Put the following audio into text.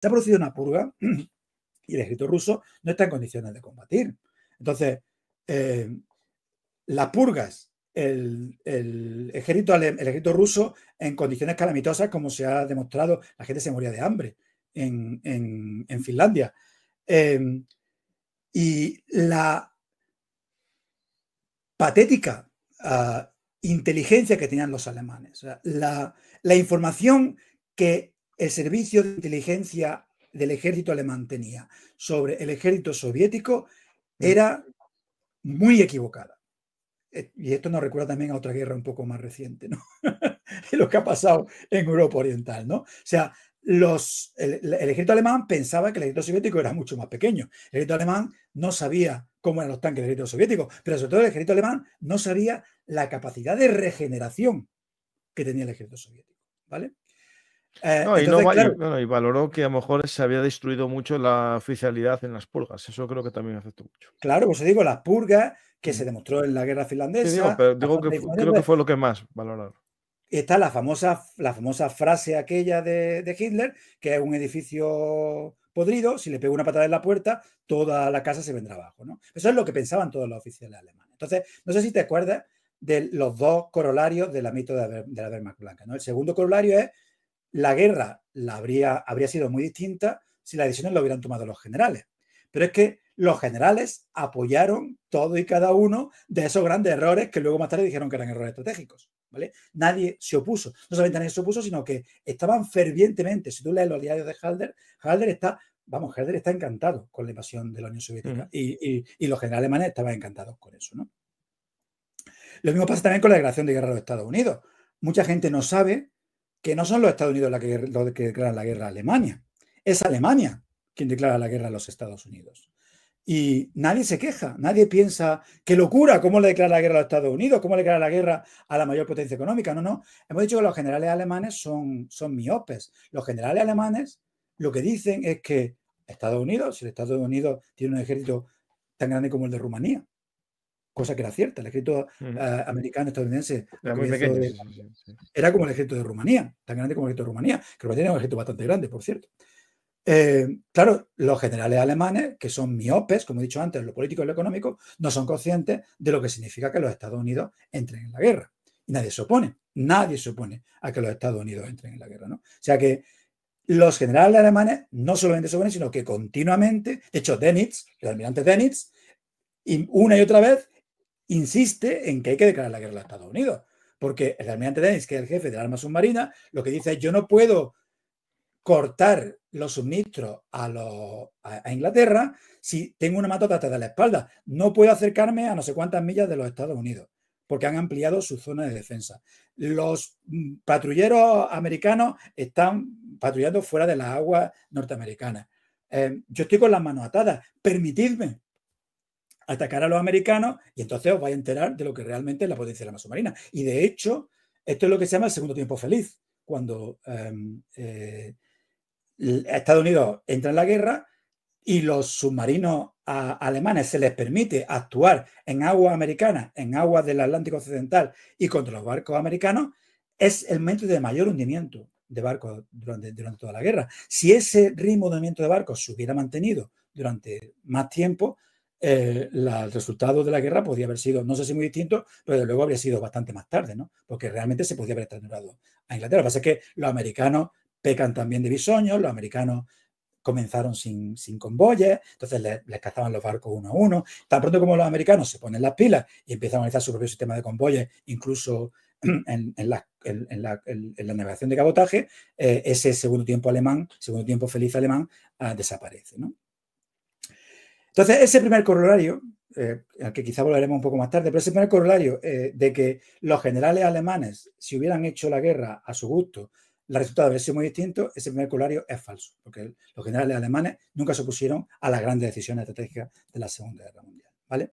se ha producido una purga y el ejército ruso no está en condiciones de combatir. Entonces, las purgas, el ejército ruso en condiciones calamitosas, como se ha demostrado, la gente se moría de hambre en Finlandia. Y la patética inteligencia que tenían los alemanes, o sea, la información que el servicio de inteligencia del ejército alemán tenía sobre el ejército soviético era muy equivocada. Y esto nos recuerda también a otra guerra un poco más reciente, ¿no? Lo que ha pasado en Europa Oriental, ¿no? O sea, el ejército alemán pensaba que el ejército soviético era mucho más pequeño. El ejército alemán no sabía cómo eran los tanques del ejército soviético, pero sobre todo el ejército alemán no sabía la capacidad de regeneración que tenía el ejército soviético, ¿vale? Y valoró que a lo mejor se había destruido mucho la oficialidad en las purgas. Eso creo que también afectó mucho. Claro, pues digo, las purgas que se demostró en la guerra finlandesa. Sí, digo que creo que fue lo que más valoraron. Está la famosa frase aquella de Hitler, que es un edificio podrido, si le pego una patada en la puerta, toda la casa se vendrá abajo, ¿no? Eso es lo que pensaban todos los oficiales alemanes. Entonces, no sé si te acuerdas de los dos corolarios de la mito de la Wehrmacht blanca, ¿no? El segundo corolario es la guerra habría sido muy distinta si las decisiones lo hubieran tomado los generales. Pero es que los generales apoyaron todo y cada uno de esos grandes errores que luego más tarde dijeron que eran errores estratégicos, ¿vale? Nadie se opuso. No solamente nadie se opuso, sino que estaban fervientemente. Si tú lees los diarios de Halder está encantado con la invasión de la Unión Soviética. Y los generales alemanes estaban encantados con eso, ¿no? Lo mismo pasa también con la declaración de guerra a los Estados Unidos. Mucha gente no sabe que no son los Estados Unidos los que declaran la guerra a Alemania. Es Alemania quien declara la guerra a los Estados Unidos. Y nadie se queja, nadie piensa, qué locura, ¿cómo le declara la guerra a los Estados Unidos? ¿Cómo le declara la guerra a la mayor potencia económica? No. Hemos dicho que los generales alemanes son miopes. Los generales alemanes lo que dicen es que Estados Unidos, si el Estados Unidos tiene un ejército tan grande como el de Rumanía, cosa que era cierta, el ejército americano estadounidense era muy pequeño, era como el ejército de Rumanía, tan grande como el ejército de Rumanía, que Rumanía era un ejército bastante grande, por cierto. Claro, los generales alemanes, que son miopes, como he dicho antes, lo político y lo económico, no son conscientes de lo que significa que los Estados Unidos entren en la guerra. Y nadie se opone a que los Estados Unidos entren en la guerra, ¿no? O sea que los generales alemanes no solamente se oponen, sino que continuamente, de hecho, Dönitz, el almirante Dönitz, una y otra vez insiste en que hay que declarar la guerra a los Estados Unidos, porque el almirante Dönitz, que es el jefe del arma submarina, lo que dice es: yo no puedo cortar los suministros a Inglaterra si tengo una matota de la espalda. No puedo acercarme a no sé cuántas millas de los Estados Unidos, porque han ampliado su zona de defensa. Los patrulleros americanos están patrullando fuera de las aguas norteamericanas. Yo estoy con las manos atadas. Permitidme atacar a los americanos y entonces os vais a enterar de lo que realmente es la potencia de la arma submarina. Y de hecho, esto es lo que se llama el segundo tiempo feliz, cuando Estados Unidos entra en la guerra y los submarinos alemanes se les permite actuar en aguas americanas, en aguas del Atlántico Occidental y contra los barcos americanos. Es el momento de mayor hundimiento de barcos durante toda la guerra. Si ese ritmo de hundimiento de barcos se hubiera mantenido durante más tiempo, el resultado de la guerra podría haber sido, no sé si muy distinto, pero desde luego habría sido bastante más tarde, ¿no? Porque realmente se podría haber extenuado a Inglaterra. Lo que pasa es que los americanos pecan también de bisoños, los americanos comenzaron sin convoyes, entonces les cazaban los barcos uno a uno. Tan pronto como los americanos se ponen las pilas y empiezan a organizar su propio sistema de convoyes, incluso en la navegación de cabotaje, ese segundo tiempo feliz alemán, desaparece, ¿no? Entonces, ese primer corolario, al que quizá volveremos un poco más tarde, pero ese primer corolario de que los generales alemanes, si hubieran hecho la guerra a su gusto, el resultado habría sido muy distinto, ese primer corolario es falso, porque los generales alemanes nunca se opusieron a las grandes decisiones estratégicas de la Segunda Guerra Mundial.